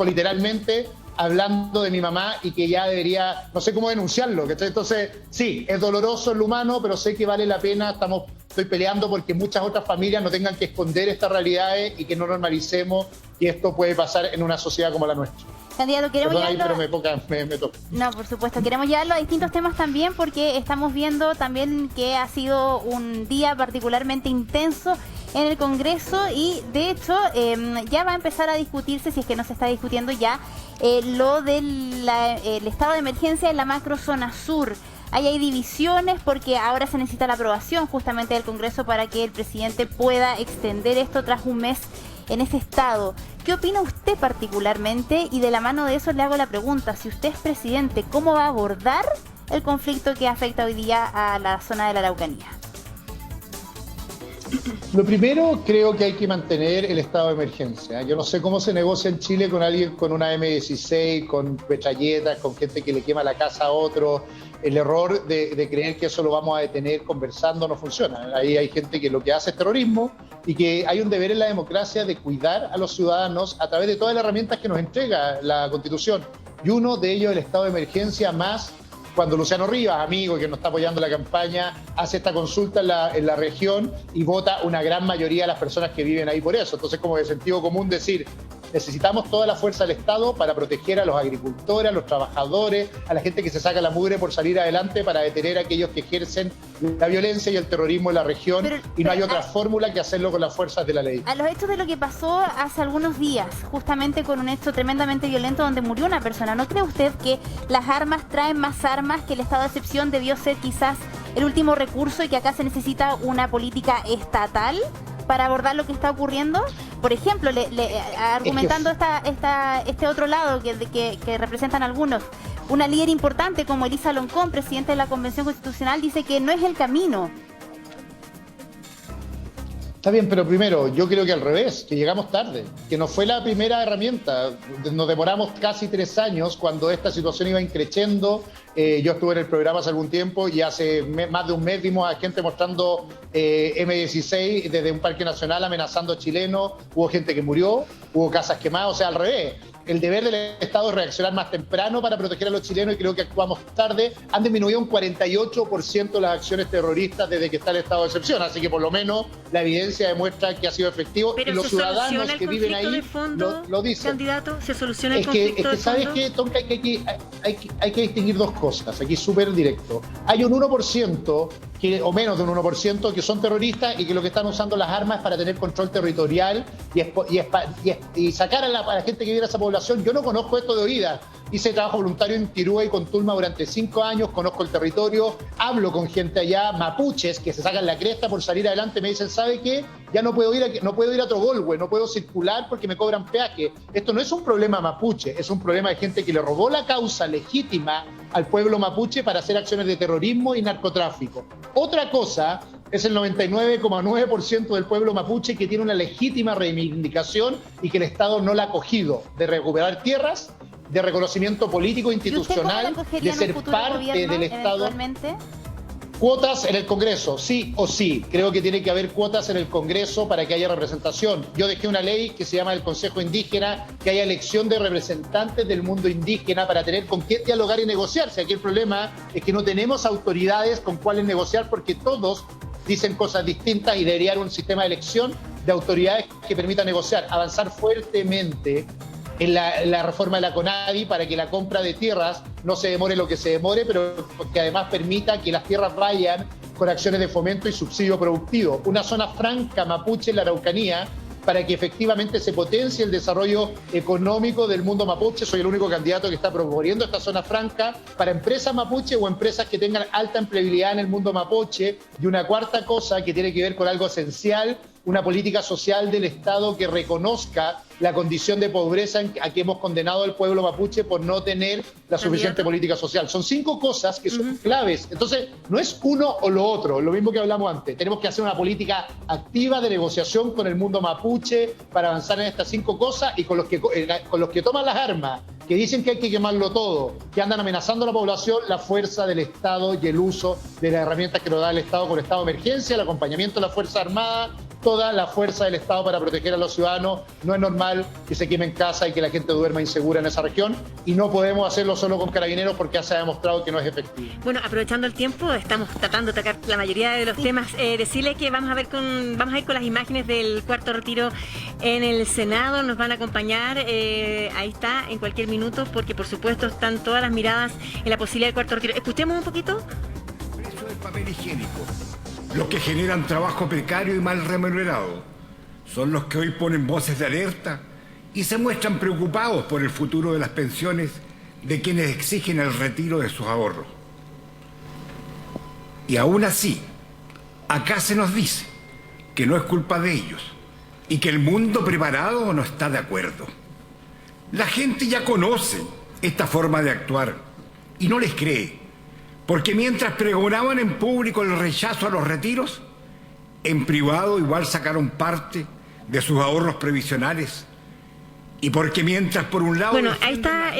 literalmente, hablando de mi mamá, y que ya debería, no sé cómo denunciarlo. Entonces, sí, es doloroso en lo humano, pero sé que vale la pena. Estoy peleando porque muchas otras familias no tengan que esconder estas realidades y que no normalicemos que esto puede pasar en una sociedad como la nuestra. Candidato, queremos llevarlo... pero me toca. No, por supuesto, queremos llevarlo a distintos temas también, porque estamos viendo también que ha sido un día particularmente intenso en el Congreso, y de hecho ya va a empezar a discutirse, si es que no se está discutiendo ya, lo del estado de emergencia en la macrozona sur. Ahí hay divisiones porque ahora se necesita la aprobación justamente del Congreso para que el presidente pueda extender esto tras un mes en ese estado. ¿Qué opina usted particularmente? Y de la mano de eso le hago la pregunta, si usted es presidente, ¿cómo va a abordar el conflicto que afecta hoy día a la zona de la Araucanía? Lo primero, creo que hay que mantener el estado de emergencia. Yo no sé cómo se negocia en Chile con alguien con una M16, con metralletas, con gente que le quema la casa a otro. El error de creer que eso lo vamos a detener conversando no funciona. Ahí hay gente que lo que hace es terrorismo, y que hay un deber en la democracia de cuidar a los ciudadanos a través de todas las herramientas que nos entrega la Constitución. Y uno de ellos, el estado de emergencia, más cuando Luciano Rivas, amigo que nos está apoyando la campaña, hace esta consulta en la región y vota una gran mayoría de las personas que viven ahí por eso. Entonces, como de sentido común decir, necesitamos toda la fuerza del Estado para proteger a los agricultores, a los trabajadores, a la gente que se saca la mugre por salir adelante, para detener a aquellos que ejercen la violencia y el terrorismo en la región, y no hay otra fórmula que hacerlo con las fuerzas de la ley. A los hechos de lo que pasó hace algunos días, justamente con un hecho tremendamente violento donde murió una persona, ¿no cree usted que las armas traen más armas, que el estado de excepción debió ser quizás el último recurso y que acá se necesita una política estatal para abordar lo que está ocurriendo? Por ejemplo, argumentando este otro lado que representan algunos, una líder importante como Elisa Loncón, presidenta de la Convención Constitucional, dice que no es el camino. Está bien, pero primero, yo creo que al revés, que llegamos tarde, que no fue la primera herramienta. Nos demoramos casi 3 años cuando esta situación iba increciendo. Yo estuve en el programa hace algún tiempo y hace más de un mes vimos a gente mostrando M16 desde un parque nacional amenazando a chilenos. Hubo gente que murió, hubo casas quemadas, o sea, al revés. El deber del Estado es reaccionar más temprano para proteger a los chilenos y creo que actuamos tarde. Han disminuido un 48% las acciones terroristas desde que está el estado de excepción, así que por lo menos la evidencia demuestra que ha sido efectivo. Pero y los ciudadanos que viven ahí lo dicen. Candidato, ¿se soluciona el conflicto de fondo? ¿Sabes qué, Tonka? Hay que distinguir dos cosas, aquí súper directo. Hay un 1%, o menos de un 1%, que son terroristas y que lo que están usando las armas es para tener control territorial y sacar a la gente que vive en esa población. Yo no conozco esto de oídas. Hice trabajo voluntario en Tirúa y Contulma durante 5 años, conozco el territorio, hablo con gente allá, mapuches, que se sacan la cresta por salir adelante, me dicen, ¿sabe qué? Ya no puedo ir a Trogolhue, no puedo circular porque me cobran peaje. Esto no es un problema mapuche, es un problema de gente que le robó la causa legítima al pueblo mapuche para hacer acciones de terrorismo y narcotráfico. Otra cosa es el 99,9% del pueblo mapuche que tiene una legítima reivindicación y que el Estado no la ha acogido, de recuperar tierras, de reconocimiento político institucional, de ser parte del Estado. Cuotas en el Congreso, sí o sí. Creo que tiene que haber cuotas en el Congreso para que haya representación. Yo dejé una ley que se llama el Consejo Indígena, que haya elección de representantes del mundo indígena para tener con quién dialogar y negociar. Si aquí el problema es que no tenemos autoridades con cuáles negociar porque todos dicen cosas distintas y debería haber un sistema de elección de autoridades que permita negociar, avanzar fuertemente en la reforma de la CONADI para que la compra de tierras no se demore lo que se demore, pero que además permita que las tierras vayan con acciones de fomento y subsidio productivo. Una zona franca mapuche en la Araucanía para que efectivamente se potencie el desarrollo económico del mundo mapuche. Soy el único candidato que está proponiendo esta zona franca para empresas mapuche o empresas que tengan alta empleabilidad en el mundo mapuche. Y una cuarta cosa que tiene que ver con algo esencial, una política social del Estado que reconozca la condición de pobreza a que hemos condenado al pueblo mapuche por no tener la suficiente política social. Son 5 cosas que son claves. Entonces, no es uno o lo otro, lo mismo que hablamos antes. Tenemos que hacer una política activa de negociación con el mundo mapuche para avanzar en estas 5 cosas y con los que toman las armas, que dicen que hay que quemarlo todo, que andan amenazando a la población, la fuerza del Estado y el uso de las herramientas que nos da el Estado con el estado de emergencia, el acompañamiento de la Fuerza Armada, toda la fuerza del Estado para proteger a los ciudadanos. No es normal que se queme en casa y que la gente duerma insegura en esa región y no podemos hacerlo solo con carabineros porque ya se ha demostrado que no es efectivo. Bueno, aprovechando el tiempo, estamos tratando de tocar la mayoría de los temas. Decirle que vamos a ir con las imágenes del cuarto retiro en el Senado, nos van a acompañar, ahí está, en cualquier minuto, porque por supuesto están todas las miradas en la posibilidad del cuarto retiro. Escuchemos un poquito. El precio del papel higiénico. Los que generan trabajo precario y mal remunerado son los que hoy ponen voces de alerta y se muestran preocupados por el futuro de las pensiones de quienes exigen el retiro de sus ahorros. Y aún así, acá se nos dice que no es culpa de ellos y que el mundo preparado no está de acuerdo. La gente ya conoce esta forma de actuar y no les cree. Porque mientras pregonaban en público el rechazo a los retiros, en privado igual sacaron parte de sus ahorros previsionales. Y porque mientras por un lado... Bueno, ahí está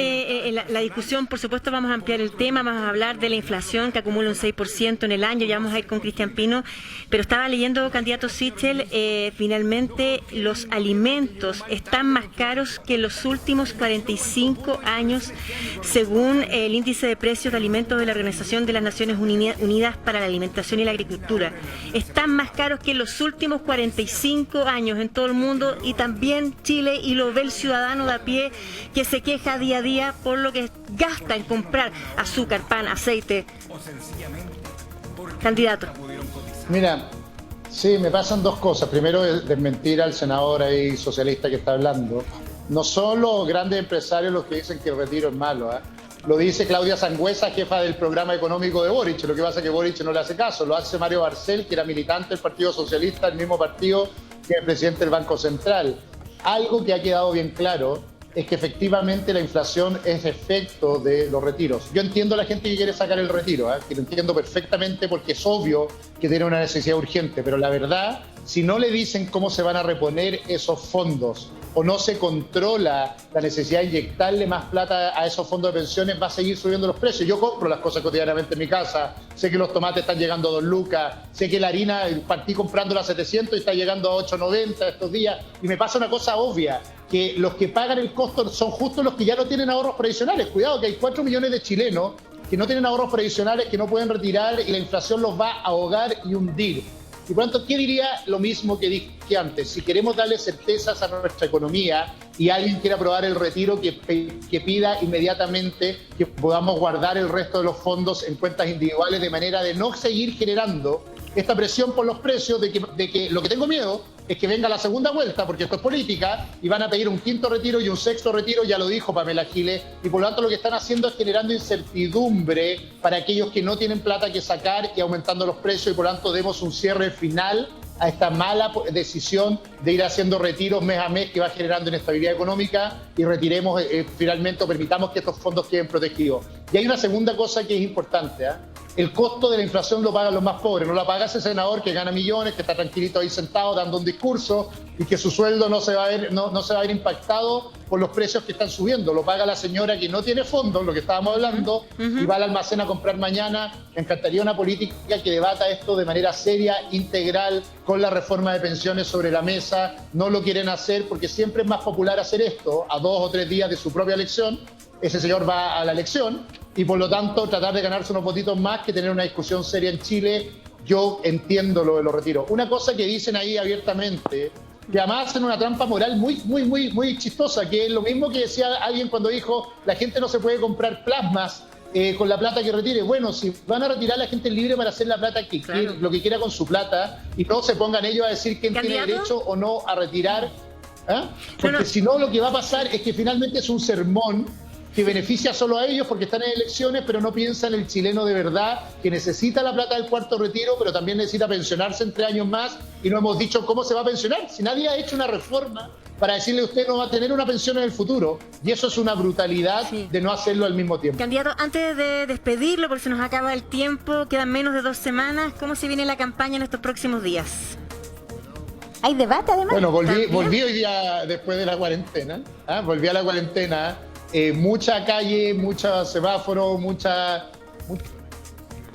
la discusión, por supuesto vamos a ampliar el tema, vamos a hablar de la inflación que acumula un 6% en el año, ya vamos a ir con Cristian Pino, pero estaba leyendo, candidato Sichel, finalmente los alimentos están más caros que en los últimos 45 años, según el índice de precios de alimentos de la Organización de las Naciones Unidas para la Alimentación y la Agricultura. Están más caros que en los últimos 45 años en todo el mundo y también Chile, y lo ve el ciudadano de a pie que se queja día a día por lo que gasta en comprar azúcar, pan, aceite. Candidato. Mira, sí, me pasan 2 cosas. Primero, desmentir al senador ahí socialista que está hablando. No son los grandes empresarios los que dicen que el retiro es malo, ¿eh? Lo dice Claudia Sangüesa, jefa del programa económico de Boric. Lo que pasa es que Boric no le hace caso. Lo hace Mario Barcel, que era militante del Partido Socialista, el mismo partido que el presidente del Banco Central. Algo que ha quedado bien claro es que efectivamente la inflación es efecto de los retiros. Yo entiendo a la gente que quiere sacar el retiro, que lo entiendo perfectamente porque es obvio que tiene una necesidad urgente, pero la verdad, si no le dicen cómo se van a reponer esos fondos o no se controla la necesidad de inyectarle más plata a esos fondos de pensiones, va a seguir subiendo los precios. Yo compro las cosas cotidianamente en mi casa, sé que los tomates están llegando a 2 lucas, sé que la harina partí comprándola a 700 y está llegando a 8.90 estos días, y me pasa una cosa obvia, que los que pagan el costo son justo los que ya no tienen ahorros previsionales. Cuidado, que hay 4 millones de chilenos que no tienen ahorros previsionales, que no pueden retirar, y la inflación los va a ahogar y hundir. Y por lo tanto, ¿qué diría lo mismo que dije antes? Si queremos darle certezas a nuestra economía y alguien quiere aprobar el retiro, que pida inmediatamente que podamos guardar el resto de los fondos en cuentas individuales, de manera de no seguir generando esta presión por los precios, de que lo que tengo miedo es que venga la segunda vuelta, porque esto es política, y van a pedir un 5º retiro y un 6º retiro, ya lo dijo Pamela Giles, y por lo tanto lo que están haciendo es generando incertidumbre para aquellos que no tienen plata que sacar y aumentando los precios, y por lo tanto demos un cierre final a esta mala decisión de ir haciendo retiros mes a mes que va generando inestabilidad económica, y retiremos finalmente, o permitamos que estos fondos queden protegidos. Y hay una segunda cosa que es importante, El costo de la inflación lo pagan los más pobres, no lo paga ese senador que gana millones, que está tranquilito ahí sentado dando un discurso y que su sueldo no se va a ver impactado por los precios que están subiendo. Lo paga la señora que no tiene fondos, lo que estábamos hablando, y va al almacén a comprar mañana. Me encantaría una política que debata esto de manera seria, integral, con la reforma de pensiones sobre la mesa. No lo quieren hacer porque siempre es más popular hacer esto a 2 o 3 días de su propia elección. Ese señor va a la elección y por lo tanto tratar de ganarse unos votitos más que tener una discusión seria en Chile. Yo entiendo lo de los retiros. Una cosa que dicen ahí abiertamente, que además hacen una trampa moral muy chistosa, que es lo mismo que decía alguien cuando dijo la gente no se puede comprar plasmas con la plata que retire. Bueno, si van a retirar, la gente es libre para hacer la plata que quiere, lo que quiera con su plata, y no se pongan ellos a decir quién tiene derecho o no a retirar. Porque si no, lo que va a pasar es que finalmente es un sermón que beneficia solo a ellos porque están en elecciones, pero no piensa en el chileno de verdad, que necesita la plata del 4º retiro, pero también necesita pensionarse en 3 años más, y no hemos dicho cómo se va a pensionar. Si nadie ha hecho una reforma para decirle usted no va a tener una pensión en el futuro, y eso es una brutalidad de no hacerlo al mismo tiempo. Candidato, antes de despedirlo, porque se nos acaba el tiempo, quedan menos de 2 semanas, ¿cómo se viene la campaña en estos próximos días? ¿Hay debate además? Bueno, volví hoy día después de la cuarentena, volví a la cuarentena. Mucha calle, mucho semáforo, mucha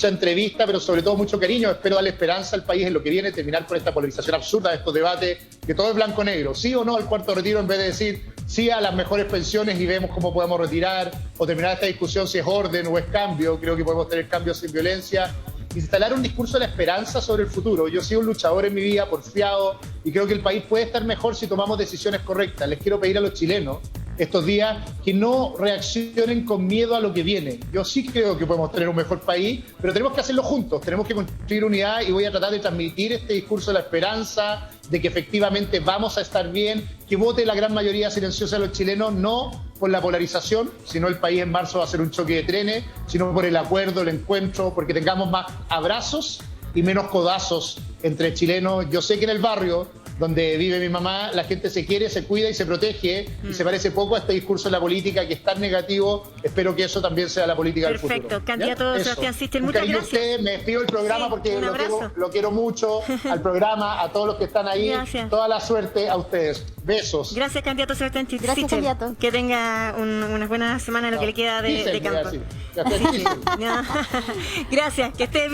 entrevista, pero sobre todo mucho cariño. Espero darle esperanza al país en lo que viene, terminar con esta polarización absurda de estos debates, que todo es blanco-negro, sí o no al 4º retiro, en vez de decir sí a las mejores pensiones y vemos cómo podemos retirar, o terminar esta discusión si es orden o es cambio. Creo que podemos tener cambios sin violencia. Instalar un discurso de la esperanza sobre el futuro. Yo he sido un luchador en mi vida, porfiado, y creo que el país puede estar mejor si tomamos decisiones correctas. Les quiero pedir a los chilenos estos días que no reaccionen con miedo a lo que viene. Yo sí creo que podemos tener un mejor país, pero tenemos que hacerlo juntos, tenemos que construir unidad, y voy a tratar de transmitir este discurso de la esperanza, de que efectivamente vamos a estar bien, que vote la gran mayoría silenciosa de los chilenos, no por la polarización, sino el país en marzo va a ser un choque de trenes, sino por el acuerdo, el encuentro, porque tengamos más abrazos y menos codazos entre chilenos. Yo sé que en el barrio donde vive mi mamá, la gente se quiere, se cuida y se protege, y se parece poco a este discurso de la política que es tan negativo. Espero que eso también sea la política del futuro. Perfecto, candidato Sebastián Sichel, muchas gracias. gracias. Me despido del programa porque lo quiero mucho, al programa, a todos los que están ahí. Gracias. Toda la suerte a ustedes. Besos. Gracias, candidato Sebastián Sichel. Gracias, candidato. Que tenga una buena semana en lo que le queda de campo. Gracias, Gracias, que esté bien.